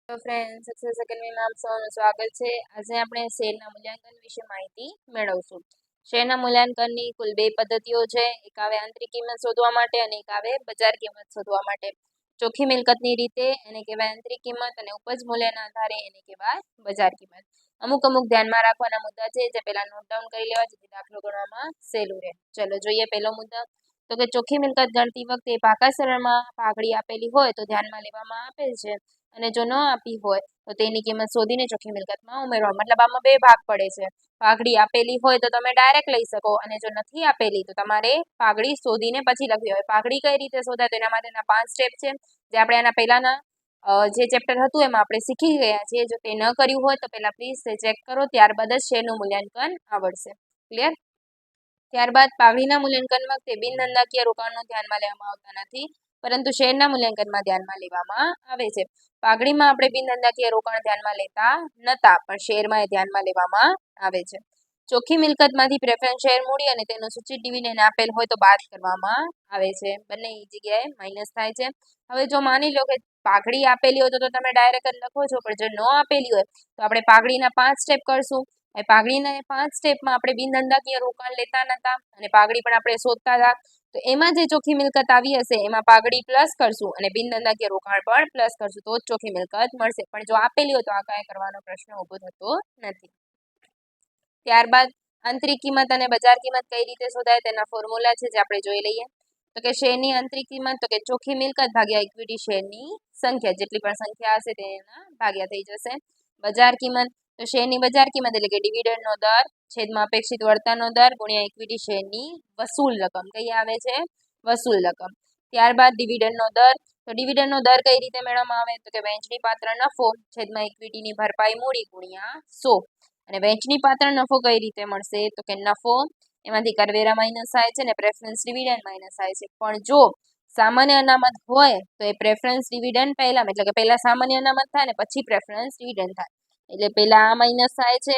તો friend success એકેડમીમાં આપ સૌનું સ્વાગત છે। આજે આપણે શેરના મૂલ્યાંકન વિશે માહિતી મેળવશું। શેરના મૂલ્યાંકનની કુલ 2 પદ્ધતિઓ છે। એક આવે આંતરિક કિંમત શોધવા માટે અને એક આવે બજાર કિંમત શોધવા માટે। ચોખ્ખી મિલકતની રીતે એને કહેવાય આંતરિક કિંમત અને ઉપજ મૂલ્યના આધારે એને કહેવાય બજાર કિંમત। અમુક ધ્યાનમાં રાખવાના મુદ્દા છે જે પહેલા નોટ ડાઉન કરી લેવા જેથી દાખલો ગણવામાં સહેલું રહે। ચલો જોઈએ પહેલો મુદ્દો તો કે ચોખ્ખી મિલકત ગણતી વખતે ભાગાકારમાં ભાગડી આપેલી હોય તો ધ્યાનમાં લેવામાં આપેલ છે અને જો ન આપી હોય તો તેની કિંમત શોધીને ચોખ્ખી મિલકતમાં ઉમેરવા। મતલબ આમાં બે ભાગ પડે છે। ભાગડી આપેલી હોય તો તમે ડાયરેક્ટ લઈ શકો અને જો નથી આપેલી તો તમારે ભાગડી શોધીને પછી લખવી હોય। ભાગડી કઈ રીતે શોધાય તેના માટેના 5 સ્ટેપ છે જે આપણે આના પહેલાના જે ચેપ્ટર હતું એમાં આપણે શીખી ગયા છીએ। જો તે ન કર્યું હોય તો પહેલા પ્લીઝ ચેક કરો, ત્યારબાદ જ શેરનું મૂલ્યાંકન આવડશે। ક્લિયર? ત્યારબાદ ભાગડીના મૂલ્યાંકન વખતે બિન ધંધાકીય રોકાણનું ધ્યાનમાં લેવામાં આવતા નથી પરંતુ શેરના મૂલ્યાંકનમાં ધ્યાનમાં લેવામાં આવે છે। ભાગડીમાં આપણે બિન ધંધાકીય રોકાણ ધ્યાનમાં લેતા નતા પણ શેરમાં એ ધ્યાનમાં લેવામાં આવે છે। ચોખ્ખી મિલકતમાંથી પ્રેફરન્સ શેર મૂડી અને તેનું સૂચિત ડિવિડન્ડ આપેલ હોય તો બાદ કરવામાં આવે છે। બંને જગ્યાએ માઇનસ થાય છે। હવે જો માની લો કે ભાગડી આપેલી હોય તો તમે ડાયરેક્ટ જ લખો છો, પણ જો ન આપેલી હોય તો આપણે ભાગડીના 5 સ્ટેપ કરશું। ભાગડીના 5 સ્ટેપમાં આપણે બિન ધંધાકીય રોકાણ લેતા નતા અને ભાગડી પણ આપણે શોધતા હતા તો એમાં જે ચોખ્ખી મિલકત આવી હશે એમાં ભાગડી પ્લસ કરશું અને બિન ધંધાકીય રોકાણ પણ પ્લસ કરશું તો જ ચોખ્ખી મિલકત મળશે। પણ જો આપેલી હોય તો આ કાંઈ કરવાનો પ્રશ્ન ઊભો થતો નથી। ત્યારબાદ આંતરિક કિંમત અને બજાર કિંમત કઈ રીતે શોધાય તેના ફોર્મ્યુલા છે જે આપણે જોઈ લઈએ। તો કે શેરની આંતરિક કિંમત તો કે ચોખ્ખી મિલકત ભાગ્યા ઇક્વિટી શેરની સંખ્યા, જેટલી પણ સંખ્યા હશે તેના ભાગ્યા થઈ જશે। બજાર કિંમત તો શેરની બજાર કિંમત એટલે કે ડિવિડન્ડનો દર છેદમાં અપેક્ષિત વળતરનો દર ગુણ્યા ઇક્વિટી શેરની વસૂલ રકમ કઈ આવે છે? વસૂલ રકમ। ત્યારબાદ ડિવિડન્ડનો દર તો ડિવિડન્ડનો દર કઈ રીતે મેળવવામાં આવે તો કે વહેંચણી પાત્ર નફો છેદમાં ઇક્વિટીની ભરપાઈ મૂડી ગુણ્યા 100। અને વહેંચણી પાત્ર નફો કઈ રીતે મળશે તો કે નફો એમાંથી કરવેરા માઇનસ થાય છે ને પ્રેફરન્સ ડિવિડન્ડ માઇનસ થાય છે। પણ જો સામાન્ય અનામત હોય તો એ પ્રેફરન્સ ડિવિડન્ડ પહેલા, એટલે કે પહેલા સામાન્ય અનામત થાય ને પછી પ્રેફરન્સ ડિવિડન્ડ થાય। એટલે પહેલા આ માઇનસ થાય છે,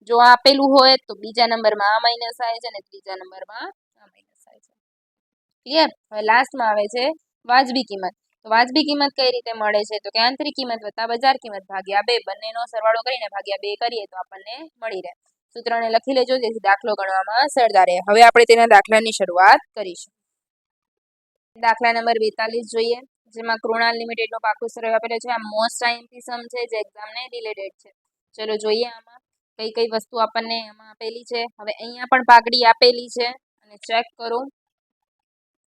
જો આપેલું હોય તો બીજા નંબરમાં આ માઇનસ થાય છે અને ત્રીજા નંબરમાં આ માઇનસ થાય છે। ક્લિયર? હવે લાસ્ટમાં આવે છે વાજબી કિંમત। તો વાજબી કિંમત કઈ રીતે મળે છે તો કે આંતરિક કિંમત વત્તા બજાર કિંમત ભાગ્યા 2, બંનેનો સરવાળો કરીને ભાગ્યા 2 કરીએ તો આપણને મળી રહે। સૂત્રને લખી લેજો જેથી દાખલો ગણવામાં સરળતા રહે। હવે આપણે તેના દાખલાની શરૂઆત કરીશું। દાખલા નંબર 42 જોઈએ, જેમાં કૃણાલ લિમિટેડનો પાકું સરળ આપેલો છે। આ મોસ્ટ આઈએમપી સમ છે જે એક્ઝામને રિલેટેડ છે। ચલો જોઈએ આમાં કઈ કઈ વસ્તુ આપણને આમાં આપેલી છે। હવે અહીંયા પણ ભાગડી આપેલી છે અને ચેક કરો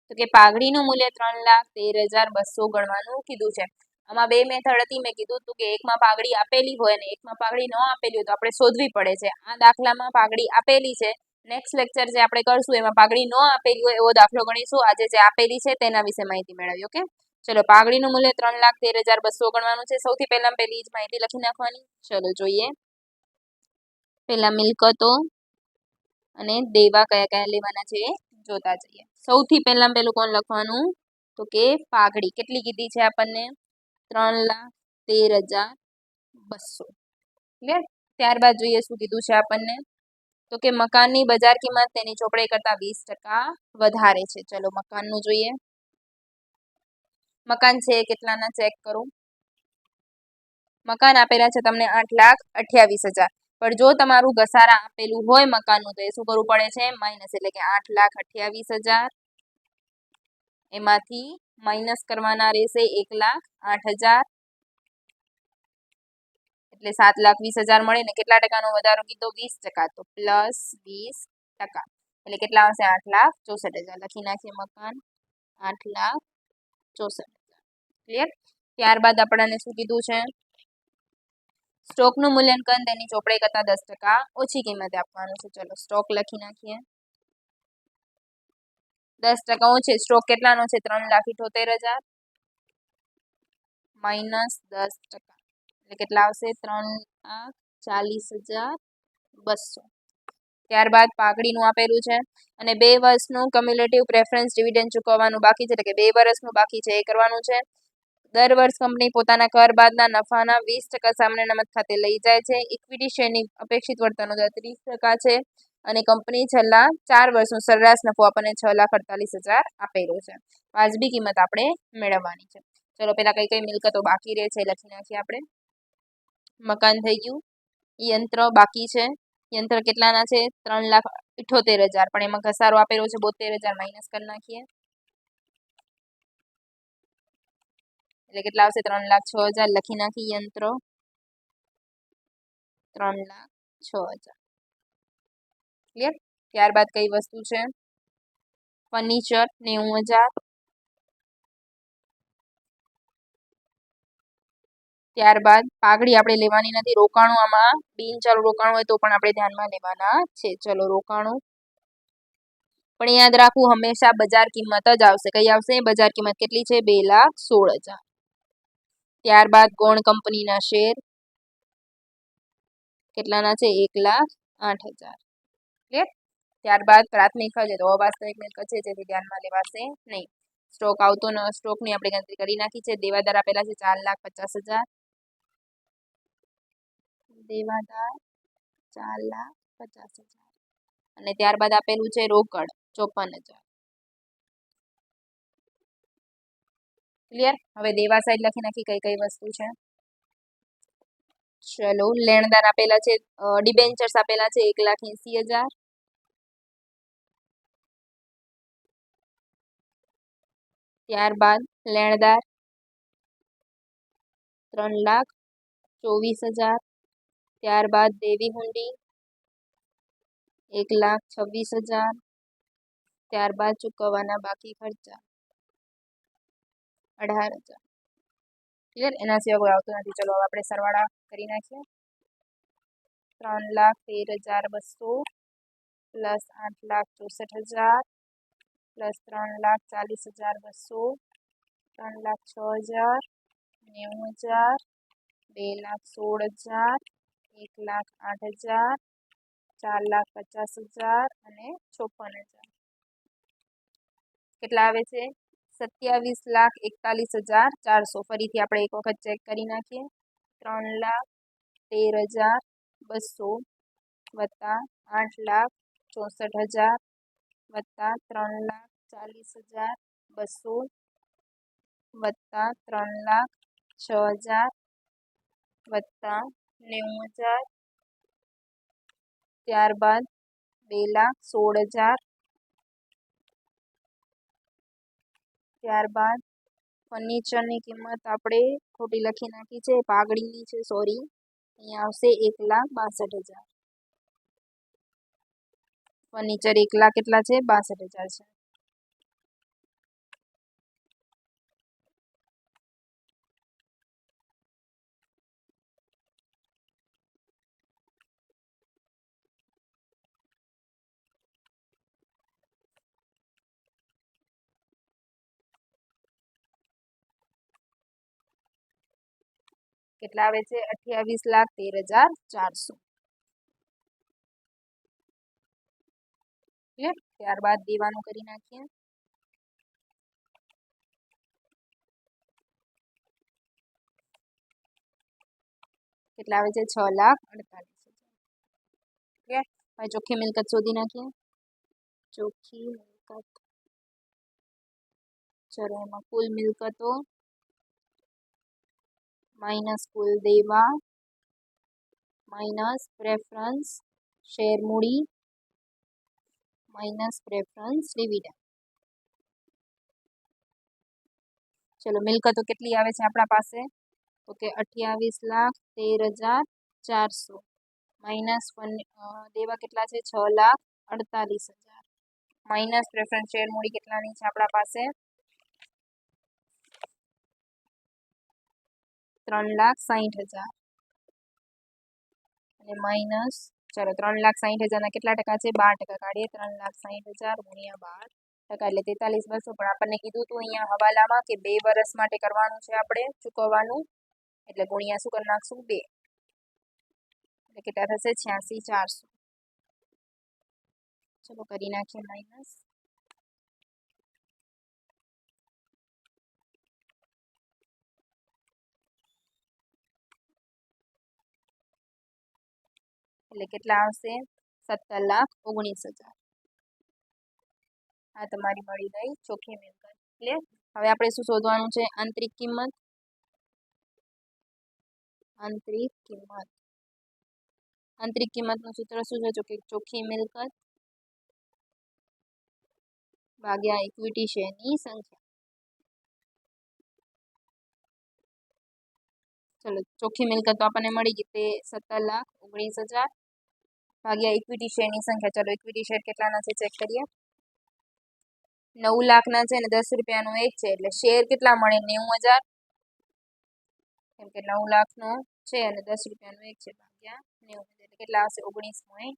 તો કે ભાગડીનું મૂલ્ય 3,13,200 ગણવાનું કીધું છે। આમાં બે મેથડ હતી, મેં કીધું હતું કે એકમાં ભાગડી આપેલી હોય અને એકમાં ભાગડી ન આપેલી હોય તો આપણે શોધવી પડે છે। આ દાખલામાં ભાગડી આપેલી છે। નેક્સ્ટ લેક્ચર જે આપણે કરશું એમાં ભાગડી ન આપેલી હોય એવો દાખલો ગણીશું। આજે જે આપેલી છે તેના વિશે માહિતી મેળવી। ઓકે, ચલો ભાગડીનું મૂલ્ય 3,13,200 ગણવાનું છે। સૌથી પહેલા પહેલી જ માહિતી લખી નાખવાની। ચલો જોઈએ, પહેલા મિલકતો અને દેવા કયા કયા લેવાના છે એ જોતા જઈએ। સૌથી પહેલા પેલું કોણ લખવાનું તો કે ભાગડી કેટલી કીધી છે આપણને? 3,13,200। ક્લિયર? ત્યારબાદ જોઈએ શું કીધું છે આપણને તો કે મકાનની બજાર કિંમત તેની ચોપડાઈ કરતા 20% વધારે છે। ચલો મકાનનું જોઈએ। મકાન છે કેટલાના ચેક કરો। મકાન આપેલા છે તમને 8,28,000, પણ જો તમારું ઘસારા આપેલું હોય મકાનનું તો એ શું કરવું પડે છે? માઇનસ, એટલે કે 8,28,000 એમાંથી માઇનસ કરવાના રહેશે 1,08,000 એટલે 7,20,000 મળે ને કેટલા ટકાનો વધારો કીધો? 20%, તો પ્લસ 20% એટલે કેટલા આવશે? 8,64,000 લખી નાખીએ મકાન 8,64,000। ક્લિયર? ત્યારબાદ આપણને શું કીધું છે? સ્ટોકનું મૂલ્યાંકન તેની ચોપડાઈ કરતા 10% ઓછી કિંમતે આપવાનું છે। ચલો સ્ટોક લખી નાખીએ। 10% ઓછી સ્ટોક કેટલાનો છે? 3,78,000 માઇનસ 10% એટલે કેટલા આવશે? 3,40,200। ત્યારબાદ ભાગડીનું આપેલું છે અને 2 વર્ષનું ક્યુમ્યુલેટિવ પ્રેફરન્સ ડિવિડન્ડ ચૂકવવાનું બાકી છે, એટલે કે 2 વર્ષનું બાકી છે એ કરવાનું છે। દર વર્ષ કંપની પોતાના કર બાદના નફાના 20% સામાન્ય અનામત ખાતે લઈ જાય છે। ઇક્વિટી શેરની અપેક્ષિત વળતરનો દર 30% છે અને કંપની છેલ્લા 4 વર્ષનો સરેરાશ નફો આપણને 6,48,000 આપેલો છે। વાજબી કિંમત આપણે મેળવવાની છે। ચલો પહેલા કઈ કઈ મિલકતો બાકી રહે છે લખી નાખીએ આપણે। મકાન થઈ ગયું. યંત્ર બાકી છે. યંત્ર કેટલાના છે? 3,78,000, પણ એમાં ઘસારો આપેલો છે 72,000, માઇનસ કરી નાખીએ એટલે કેટલા આવશે? 3,06,000 લખી નાખી. યંત્ર 3,06,000. ક્લિયર? ત્યારબાદ કઈ વસ્તુ છે? ફર્નિચર 90,000. ત્યારબાદ પાઘડી આપણે લેવાની નથી. રોકાણું આમાં બિનચાલુ રોકાણું હોય તો પણ આપણે ધ્યાનમાં લેવાના છે. ચલો રોકાણું પણ યાદ રાખવું હંમેશા બજાર કિંમત જ આવશે. કઈ આવશે? બજાર કિંમત કેટલી છે? 2,16,000. ત્યારબાદ ગૌણ કંપનીના શેર કેટલાના છે? 1,08,000. ક્લિયર? ત્યારબાદ પ્રાથમિક ખર્ચ તો અવાસ્તવિક મિલકત છે, જેથી ધ્યાનમાં લેવાશે નહીં. સ્ટોક આવતો ન સ્ટોકની આપણે ગણતરી કરી નાખી છે. દેવાદાર આપેલા છે 4,50,000. દેવાદાર 4,50,000 અને ત્યારબાદ આપેલું છે રોકડ 54,000. ક્લિયર? હવે દેવા સાઈડ લખી નાખી કઈ કઈ વસ્તુ છે. ચલો લેણદાર આપેલા છે, ડિબેન્ચર્સ આપેલા છે 1,80,000. ત્યારબાદ લેણદાર 3,24,000. ત્યારબાદ દેવી હુંડી 1,26,000. ત્યારબાદ ચૂકવવાના બાકી ખર્ચા 18,000. ક્લિયર? એના સિવાય કોઈ આવતું નથી. ચલો હવે આપણે સરવાળા કરી નાખીએ. 3,13,200 પ્લસ 8,64,000 પ્લસ 3,40,200 3,06,000 90,000 2,16,000 1,08,000 4,50,000 અને 56,000. કેટલા આવે છે? 27,41,400. ફરીથી આપણે એક વખત ચેક કરી નાખીએ. 3,13,200 વત્તા 8,64,000 વત્તા 3,40,200 વત્તા 3,06,000 વત્તા 90,000. ત્યારબાદ 2,16,000. ત્યારબાદ ફર્નિચરની કિંમત આપણે ખોટી લખી નાખી છે, પાઘડીની છે, સોરી. અહીંયા આવશે 1,62,000. ફર્નિચર 1,00,000 કેટલા છે? 62,000 છે. કેટલા આવે છે? 28,13,400. ક્લિયર? ત્યારબાદ દેવાનું કરી નાખીએ. કેટલા આવે છે? 6,48,000. ક્લિયર? હવે ચોખ્ખી મિલકત શોધી નાખીએ. ચોખ્ખી મિલકત ચલો એમાં કુલ મિલકતો માઇનસ કુલ દેવા માઇનસ પ્રેફરન્સ શેર મૂડી માઇનસ પ્રેફરન્સ ડિવિડન્ડ. ચલો મિલકતો કેટલી આવે છે આપણા પાસે? તો કે 28,13,400 માઇનસ દેવા કેટલા છે? 6,48,000 માઇનસ પ્રેફરન્સ શેર મૂડી કેટલાની છે આપણા પાસે? 3,60,000 અને માઇનસ ચલો 3,60,000 ના કેટલા ટકા છે? 12% કાઢીએ. 3,60,000 ગુણ્યા 12% એટલે 43,200. પણ આપણને કીધું હતું અહીંયા હવાલામાં કે 2 વર્ષ માટે કરવાનું છે આપણે ચૂકવવાનું, એટલે ગુણ્યા શું કરી નાખશું? 2 એટલે કેટલા થશે? 86,400. ચલો કરી નાખીએ માઇનસ. એટલે કેટલા આવશે? 17,19,000. આ તમારી મળી ગઈ ચોખ્ખી મિલકત. ક્લિયર? હવે આપણે શું શોધવાનું છે? આંતરિક કિંમત. આંતરિક કિંમત. આંતરિક કિંમતનું સૂત્ર શું છે? તો કે ચોખ્ખી મિલકત ભાગ્યા ઇક્વિટી શેરની સંખ્યા. ચલો, ચોખ્ખી મિલકત તો આપણને મળી ગઈ, તે 17,19,000 ભાગ્યા ઇક્વિટી શેરની સંખ્યા. ચલો, ઇક્વિટી શેર કેટલાના છે ચેક કરીએ. 9 લાખના છે અને 10 રૂપિયાનો એક છે, એટલે શેર કેટલા મળે? 90,000. કેમ કે 9 લાખનો છે અને 10 રૂપિયાનો એક છે, ભાગ્યા 90,000 એટલે કેટલા આવશે? 19.1.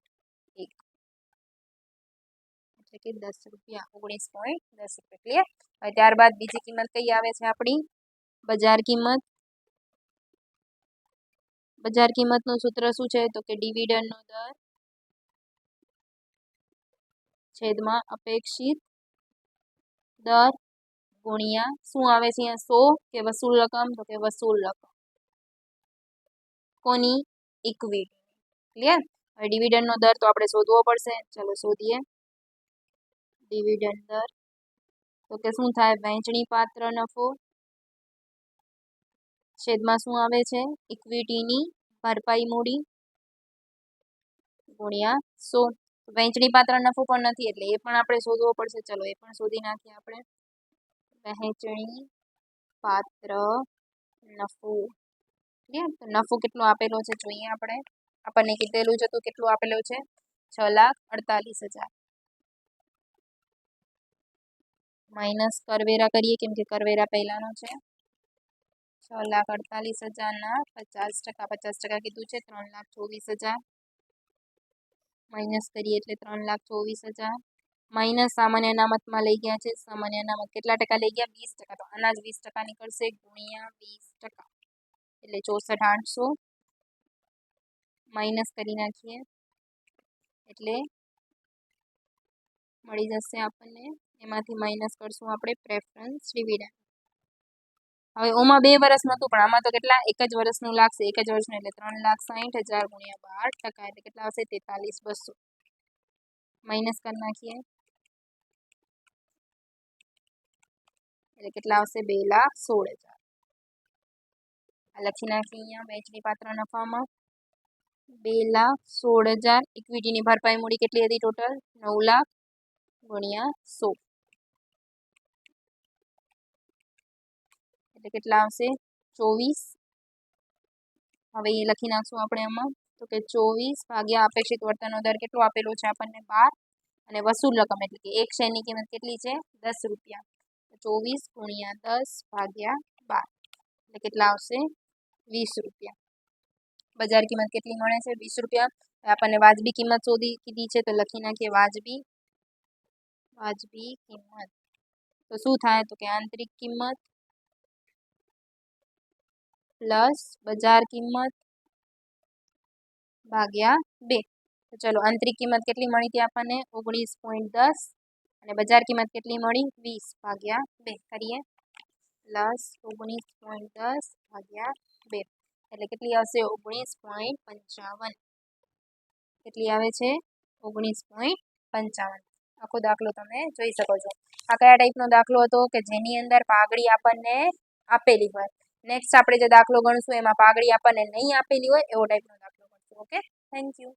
એટલે કે 10 રૂપિયા, 19.10 રૂપિયા. ક્લિયર? હવે ત્યારબાદ બીજી કિંમત કઈ આવે છે આપણી? બજાર કિંમત. બજાર કિંમતનું સૂત્ર શું છે? તો કે ડિવિડન્ડનો દર છેદમાં અપેક્ષિત દર ગુણ્યા શું આવે છે અહીંયા? 100 કે વસૂલ રકમ? તો કે વસૂલ રકમ. કોની? ઇક્વિટી. ક્લિયર? હવે ડિવિડન્ડનો દર તો આપણે શોધવો પડશે. ચલો શોધીએ. ડિવિડન્ડ દર તો કે શું થાય? વહેંચણી પાત્ર નફો છેદમાં શું આવે છે? ઇક્વિટીની ભરપાઈ મૂડી ગુણ્યા 100. વહેંચણી પાત્ર નફો પણ નથી, એટલે એ પણ આપણે શોધવો પડશે. ચલો એ પણ શોધી નાખીએ આપણે. વહેંચણી પાત્ર નફો. ક્લિયર? તો નફો કેટલો આપેલો છે જોઈએ આપણે. આપણને કીધેલું છે તો કેટલું આપેલું છે? 6,48,000 માઇનસ કરવેરા કરીએ, કેમ કે કરવેરા પહેલાનો છે. 6,48,000 ના 50%. 50% કીધું છે 3,24,000 માઇનસ કરીએ એટલે 3,24,000 માઇનસ સામાન્ય અનામતમાં લઈ ગયા છે. સામાન્ય અનામત કેટલા ટકા લઈ ગયા? 20%. તો આના જ 20% નીકળશે ગુણ્યા 20%, એટલે 64,800 માઇનસ કરી નાખીએ એટલે મળી જશે આપણને. એમાંથી માઇનસ કરશું આપણે પ્રેફરન્સ ડિવિડન્ડ. હવે ઓમાં 2 વર્ષ નહોતું, પણ આમાં તો કેટલા? 1 જ વર્ષનું લાગશે. 1 જ વર્ષનું એટલે 3,60,000 ગુણ્યા 12%, એટલે કેટલા આવશે? 43,200 માઇનસ કરી નાખીએ એટલે કેટલા આવશે? 2,16,000. આ લખી નાખીએ અહીંયા વહેંચણી પાત્ર નફામાં 2,16,000. ઇક્વિટીની ભરપાઈ મૂડી કેટલી હતી ટોટલ? 9 લાખ ગુણ્યા 100 એટલે કેટલા આવશે? 24. હવે એ લખી નાખશું આપણે આમાં, તો કે 24 ભાગ્યા અપેક્ષિત વર્તનનો દર કેટલો આપેલો છે આપણને? 12. અને વસૂલ રકમ એટલે કે એક શેરની કિંમત કેટલી છે? 10 રૂપિયા. 24 ગુણ્યા 10 ભાગ્યા 12 એટલે કેટલા આવશે? 20 રૂપિયા. બજાર કિંમત કેટલી મળે છે? 20 રૂપિયા. આપણને વાજબી કિંમત શોધી કીધી છે, તો લખી નાખીએ વાજબી કિંમત. તો શું થાય? તો કે આંતરિક કિંમત પ્લસ બજાર કિંમત ભાગ્યા 2. તો ચલો આંતરિક કિંમત કેટલી મળી હતી આપણને? 19.10 અને બજાર કિંમત કેટલી મળી? 20 ભાગ્યા 2 કરીએ પ્લસ 19.10 ભાગ્યા 2 એટલે કેટલી આવશે? 19.55. કેટલી આવે છે? 19.55. આખો દાખલો તમે જોઈ શકો છો. આ કયા ટાઈપનો દાખલો હતો? કે જેની અંદર પાઘડી આપણને આપેલી હોય. નેક્સ્ટ આપણે જે દાખલો ગણશું એમાં પાઘડી આપણને નહીં આપેલી હોય એવો ટાઈપનો દાખલો ગણશું. Okay, thank you.